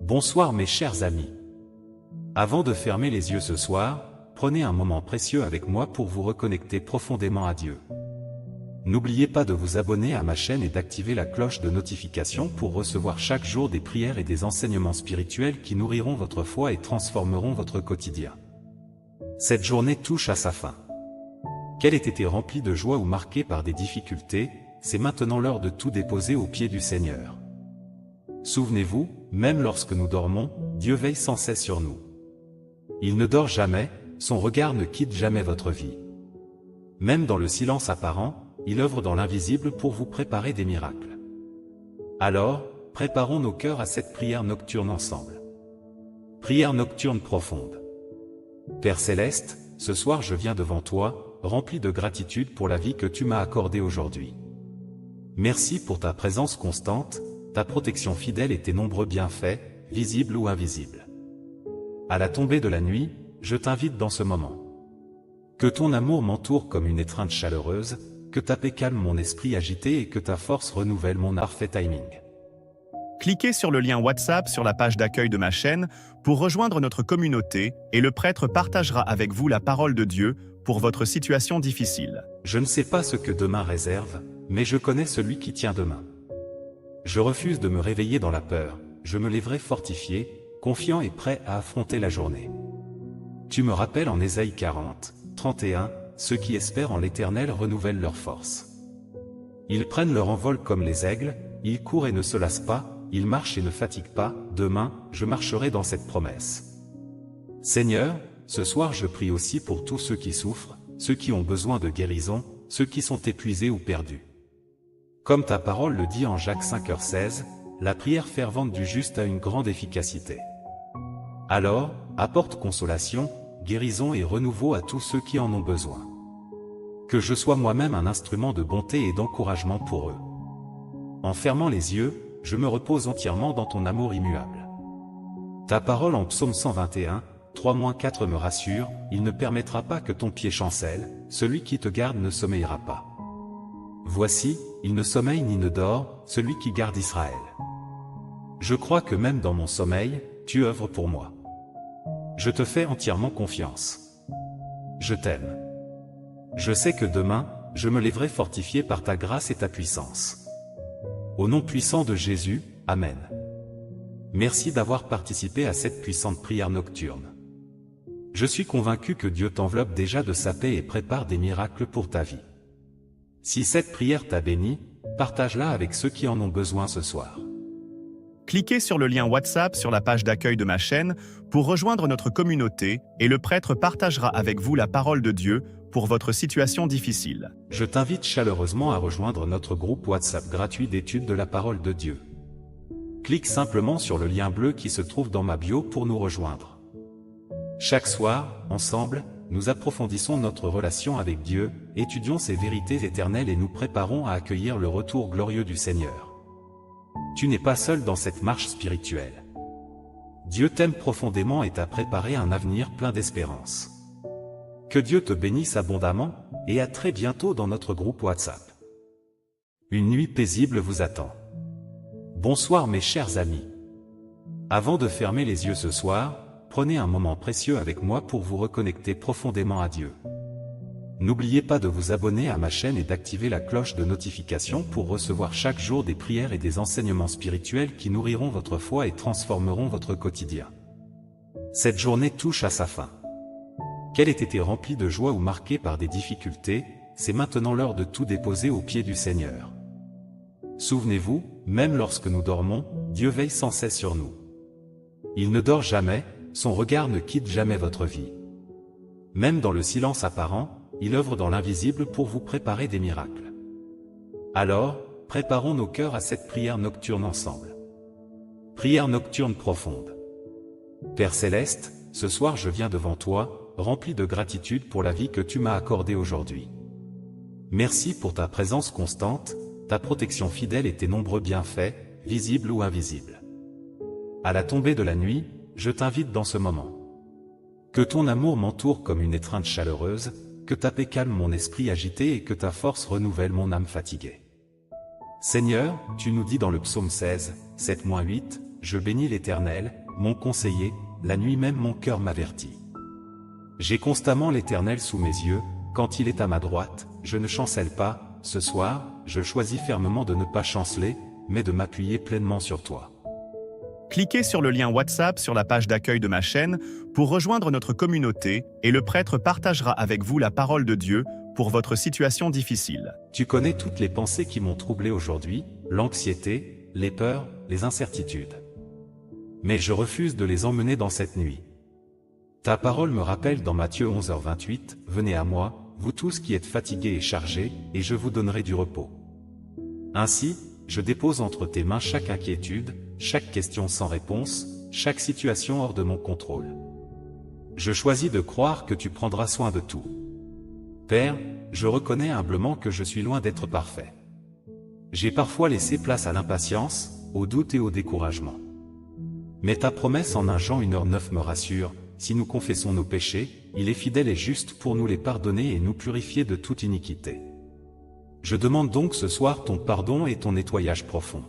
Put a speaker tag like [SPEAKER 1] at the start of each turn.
[SPEAKER 1] Bonsoir mes chers amis. Avant de fermer les yeux ce soir, prenez un moment précieux avec moi pour vous reconnecter profondément à Dieu. N'oubliez pas de vous abonner à ma chaîne et d'activer la cloche de notification pour recevoir chaque jour des prières et des enseignements spirituels qui nourriront votre foi et transformeront votre quotidien. Cette journée touche à sa fin. Qu'elle ait été remplie de joie ou marquée par des difficultés, c'est maintenant l'heure de tout déposer aux pieds du Seigneur. Souvenez-vous, même lorsque nous dormons, Dieu veille sans cesse sur nous. Il ne dort jamais, son regard ne quitte jamais votre vie. Même dans le silence apparent, il œuvre dans l'invisible pour vous préparer des miracles. Alors, préparons nos cœurs à cette prière nocturne ensemble. Prière nocturne profonde. Père Céleste, ce soir je viens devant toi, rempli de gratitude pour la vie que tu m'as accordée aujourd'hui. Merci pour ta présence constante, ta protection fidèle et tes nombreux bienfaits, visibles ou invisibles. À la tombée de la nuit, je t'invite dans ce moment. Que ton amour m'entoure comme une étreinte chaleureuse, que ta paix calme mon esprit agité et que ta force renouvelle mon parfait timing.
[SPEAKER 2] Cliquez sur le lien WhatsApp sur la page d'accueil de ma chaîne pour rejoindre notre communauté et le prêtre partagera avec vous la parole de Dieu pour votre situation difficile.
[SPEAKER 1] Je ne sais pas ce que demain réserve, mais je connais celui qui tient demain. Je refuse de me réveiller dans la peur, je me lèverai fortifié, confiant et prêt à affronter la journée. Tu me rappelles en Ésaïe 40, 31, ceux qui espèrent en l'Éternel renouvellent leur force. Ils prennent leur envol comme les aigles, ils courent et ne se lassent pas, ils marchent et ne fatiguent pas, demain, je marcherai dans cette promesse. Seigneur, ce soir je prie aussi pour tous ceux qui souffrent, ceux qui ont besoin de guérison, ceux qui sont épuisés ou perdus. Comme ta parole le dit en Jacques 5h16, la prière fervente du juste a une grande efficacité. Alors, apporte consolation, guérison et renouveau à tous ceux qui en ont besoin. Que je sois moi-même un instrument de bonté et d'encouragement pour eux. En fermant les yeux, je me repose entièrement dans ton amour immuable. Ta parole en Psaume 121, 3-4 me rassure, il ne permettra pas que ton pied chancelle, celui qui te garde ne sommeillera pas. Voici, il ne sommeille ni ne dort, celui qui garde Israël. Je crois que même dans mon sommeil, tu œuvres pour moi. Je te fais entièrement confiance. Je t'aime. Je sais que demain, je me lèverai fortifié par ta grâce et ta puissance. Au nom puissant de Jésus, Amen. Merci d'avoir participé à cette puissante prière nocturne. Je suis convaincu que Dieu t'enveloppe déjà de sa paix et prépare des miracles pour ta vie. Si cette prière t'a béni, partage-la avec ceux qui en ont besoin ce soir.
[SPEAKER 2] Cliquez sur le lien WhatsApp sur la page d'accueil de ma chaîne pour rejoindre notre communauté et le prêtre partagera avec vous la parole de Dieu pour votre situation difficile.
[SPEAKER 1] Je t'invite chaleureusement à rejoindre notre groupe WhatsApp gratuit d'études de la parole de Dieu. Clique simplement sur le lien bleu qui se trouve dans ma bio pour nous rejoindre. Chaque soir, ensemble, nous approfondissons notre relation avec Dieu, étudions ses vérités éternelles et nous préparons à accueillir le retour glorieux du Seigneur. Tu n'es pas seul dans cette marche spirituelle. Dieu t'aime profondément et t'a préparé un avenir plein d'espérance. Que Dieu te bénisse abondamment, et à très bientôt dans notre groupe WhatsApp. Une nuit paisible vous attend. Bonsoir mes chers amis. Avant de fermer les yeux ce soir, prenez un moment précieux avec moi pour vous reconnecter profondément à Dieu. N'oubliez pas de vous abonner à ma chaîne et d'activer la cloche de notification pour recevoir chaque jour des prières et des enseignements spirituels qui nourriront votre foi et transformeront votre quotidien. Cette journée touche à sa fin. Qu'elle ait été remplie de joie ou marquée par des difficultés, c'est maintenant l'heure de tout déposer aux pieds du Seigneur. Souvenez-vous, même lorsque nous dormons, Dieu veille sans cesse sur nous. Il ne dort jamais, son regard ne quitte jamais votre vie. Même dans le silence apparent, il œuvre dans l'invisible pour vous préparer des miracles. Alors, préparons nos cœurs à cette prière nocturne ensemble. Prière nocturne profonde. Père Céleste, ce soir je viens devant toi, rempli de gratitude pour la vie que tu m'as accordée aujourd'hui. Merci pour ta présence constante, ta protection fidèle et tes nombreux bienfaits, visibles ou invisibles. À la tombée de la nuit, je t'invite dans ce moment. Que ton amour m'entoure comme une étreinte chaleureuse, que ta paix calme mon esprit agité et que ta force renouvelle mon âme fatiguée. Seigneur, tu nous dis dans le psaume 16, 7-8, je bénis l'Éternel, mon conseiller, la nuit même mon cœur m'avertit. J'ai constamment l'Éternel sous mes yeux, quand il est à ma droite, je ne chancelle pas, ce soir, je choisis fermement de ne pas chanceler, mais de m'appuyer pleinement sur toi.
[SPEAKER 2] Cliquez sur le lien WhatsApp sur la page d'accueil de ma chaîne pour rejoindre notre communauté et le prêtre partagera avec vous la parole de Dieu pour votre situation difficile.
[SPEAKER 1] Tu connais toutes les pensées qui m'ont troublé aujourd'hui, l'anxiété, les peurs, les incertitudes. Mais je refuse de les emmener dans cette nuit. Ta parole me rappelle dans Matthieu 11h28, « Venez à moi, vous tous qui êtes fatigués et chargés, et je vous donnerai du repos. » Ainsi, je dépose entre tes mains chaque inquiétude, chaque question sans réponse, chaque situation hors de mon contrôle. Je choisis de croire que tu prendras soin de tout. Père, je reconnais humblement que je suis loin d'être parfait. J'ai parfois laissé place à l'impatience, au doute et au découragement. Mais ta promesse en 1 Jean 1h9 me rassure, si nous confessons nos péchés, il est fidèle et juste pour nous les pardonner et nous purifier de toute iniquité. Je demande donc ce soir ton pardon et ton nettoyage profond.